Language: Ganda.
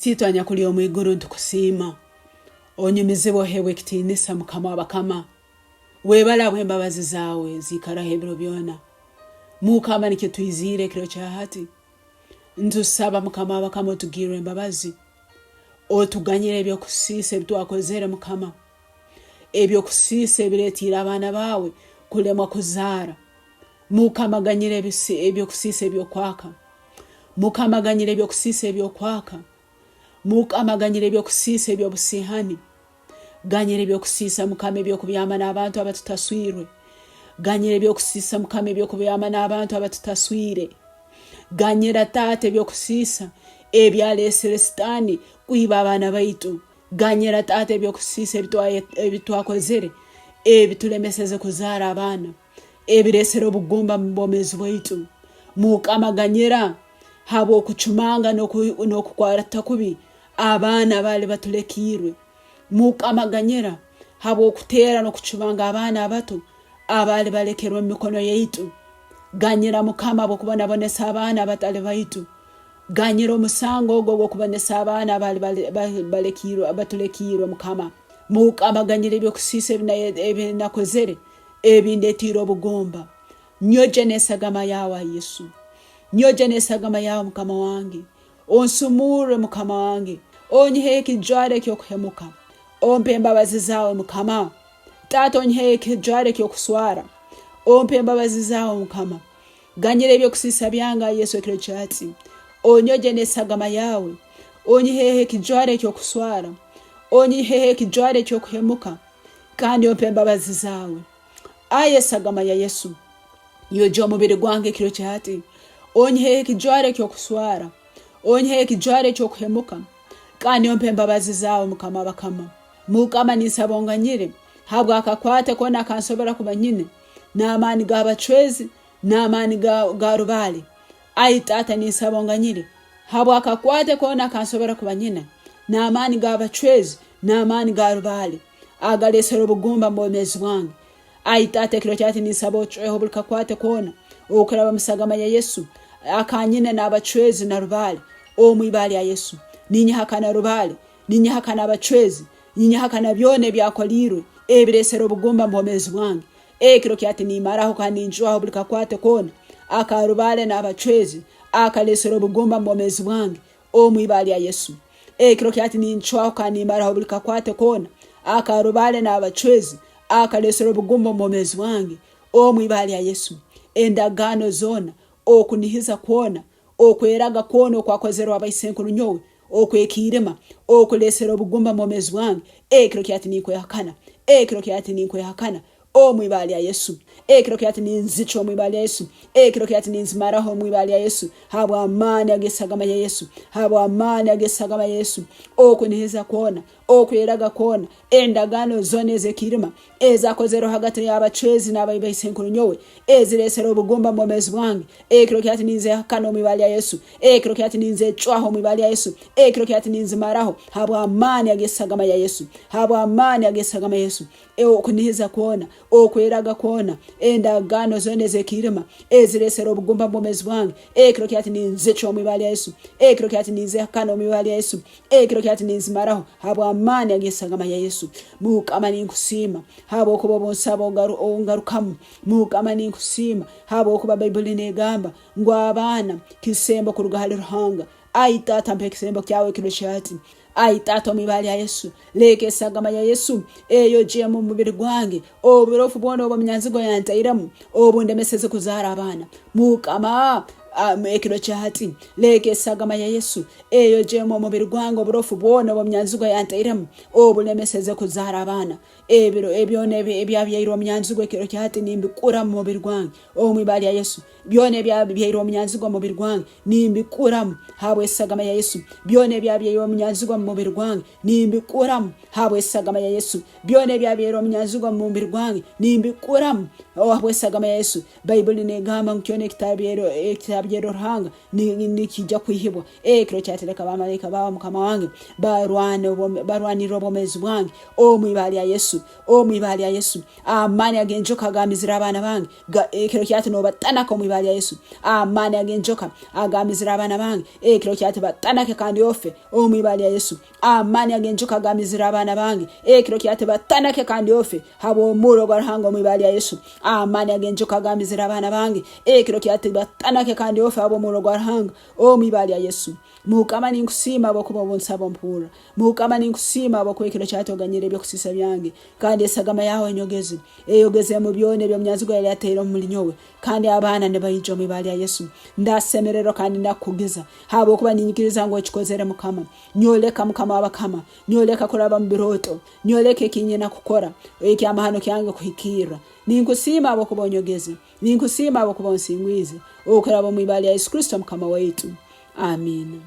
Sitwanya kuli omwiguru ntukusima onyumizibo hewe kitinisa mukama wabakama webala bwembabazi zawe zikara hebro byona mukama nikyo tuyizire kiro cyahati ntusaba mukama wabakama otugire embabazi otuganyire ebyo kusise bitwakozere mukama ebyo kusise biretira abana bawe kulemwa kuzara mukama ganyire ebyo kusise ebyo kwaka mukama ganyire ebyo kusise ebyo kwaka mukama ganyire ebyo kusisa ebyo busihani ganyire ebyo kusisa mukama ebyo kubyama n'abantu abatutaswirwe ganyire ebyo kusisa mukama ebyo kubyama n'abantu abatutaswire ganyira tate ebyo kusisa ebyalesere sitani kwiba abana baitu ganyira tate ebyo kusisa ebitwakozere ebitulemeseze kuzara abana ebiresere obugumba mu bwomezi bwaitu mukama ganyira habo kuchumanga nokukwata kubi abana bale batulekirwe mukama ganyira habo kutera no kuchumanga abana abato abale balekerwe mikono yaitu ganyira mukama abo kubona bonesa abana batale baitu ganyira omusango ogwo kubonesa abana abale balekirwe abatulekirwe mukama ganyira ebyo kusisa ebinakozere ebindetiro obugumba nyoje nesagama yawa Yesu nyoje nesagama yawe mukama wange onsumure mukama wange onyiheke jware kyo kuhemuka ompe embabazi zawe mukama tato onyiheke jware kyo kuswara ompe embabazi zawe mukama ganyire ebyo kusisa byanga Yesu kiro cyatsi onyoje nesagama yawe onyiheke jware kyo kuswara onyiheke jware kyo kuhemuka kandi ompe embabazi zawe aye sagama ya Yesu yoje omubiri gwange kiro cyatsi onyiheke jware kyo kuswara onyiheke jware kyo kuhemuka kandi ompe embabazi zawe mukama bakama mukama nisabonganyire habwa akakwate kona kansobera kubanyine n'amani gabacwezi n'amani ga rubale ayi tata nisabonganyire habwa akakwate kona kansobera kubanyine n'amani gabacwezi n'amani ga rubale agalesero bugumba mbomezi wange ayi tata kiro cyati nisabo cweho bulikakwate kona okuraba musagama ya Yesu akanyine n'abacwezi na rubale omwibali ya Yesu ninyihakana rubale ninyihakana abacwezi ninyihakana byone byakolirwe ebiresero obugumba mbomezi wange ekiro kyati nimaraho kandi njwaho bulikakwate kona akarubale n'abacwezi akalesero obugumba mbomezi wange omwibali ya Yesu ekiro kyati ninchwaho kandi nimaraho bulikakwate kona akarubale n'abacwezi akalesero obugumba mbomezi wange omwibali ya Yesu endagano zona okunihiza kuona okweraga kuona okwakozerwa abayisenkulu nyowe okwekirema okulesera obugumba momezi wange ekiro kyati nikwehakana ekiro kyati nikwehakana omwibali ya Yesu ekiro kyati ninzicho omwibali ya Yesu ekiro kyati ninzimaraho omwibali ya Yesu habwa amani agesagama ya Yesu habwa amani agesagama ya Yesu okunihiza kuona okweraga kuona endagano zone zekirima ezakozero hagati y'abacwezi n'abayisenkulu nyowe ezilesera obugumba momezi wange ekiro kyati ninze hakana omwibali ya Yesu ekiro kyati ninze chwaho omwibali ya Yesu ekiro kyati ninzimaraho habwa amani agesagama ya Yesu habwa amani agesagama ya Yesu okunihiza kuona okweraga kuona endagano zone zekirima ezilesera obugumba momezi wange ekiro kyati ninze chwaho omwibali ya Yesu ekiro kyati ninze hakana omwibali ya Yesu ekiro kyati ninzimaraho habwa amani agesagama ya Yesu mukama ninkusima habo okuba bonsaba ongarukamu mukama ninkusima habo okuba Bible negamba ngwa abana kisembo kurugahali ruhanga ayi tata mpe kisembo kyawe kiro cyati ayi tata omwibali ya Yesu leke sagama ya Yesu eyo je mu mubiri gwange oburofu bwona obumyanzigo yantairamu obundemeseze kuzara abana mukama ekiro cyahati leke sagama ya Yesu eyo je mu mubiri gwange oburofu bwona obumyanzigo yantairamu obulemeseze kuzara abana ebiro ebyone ebyabyairo myanzigo ekiro cyahati nimbikura mu mubiri gwange omwibali ya Yesu byone ebyabyairo myanzigo mu mubiri gwange nimbikura habwe sagama ya Yesu byone ebyabyairo myanzigo mu mubiri gwange nimbikura habwe sagama ya Yesu byone ebyabyairo myanzigo mu mubiri gwange nimbikura habwe sagama ya Yesu Bible negamba nkyone kitabyero byero ruhanga nikijja kwihibwa kiro kyatereka abamalika bawa mukama wange barwanira obwomezi bwange omwibali ya Yesu omwibali ya Yesu amani agenjoka agamizira abana bange kiro kyati no batanaka omwibali ya Yesu amani agenjoka agamizira abana bange kiro kyati batanake kandi ofe omwibali ya Yesu amani agenjoka agamizira abana bange kiro kyati batanake kandi ofe habo muro gwarhanga omwibali ya Yesu amani agenjoka agamizira abana bange kiro kyati batanake kandi ofe habo muro gwarhanga omwibali ya Yesu mukama ninkusima bokuba bonsaba mpura mukama ninkusima bokwekiro cyatoganyire byo kusisa byange kandi esagama yawe nyogeze eyogeze mu byone byo mnyazigo yali atera mu linyowe kandi abana ne bayijo mibali ya Yesu ndasemerero kandi ndakugiza habo kuba ninyikiriza ngo kikozere mukama nyoleka mukama wabakama nyoleka kuraba mbiroto nyoleke kinyina kukora eki amahano kyange kuhikira ninkusima bokuba nyogeze ninkusima bokuba nsingwize okuraba mu ibali ya Yesu Kristo mukama wetu amen.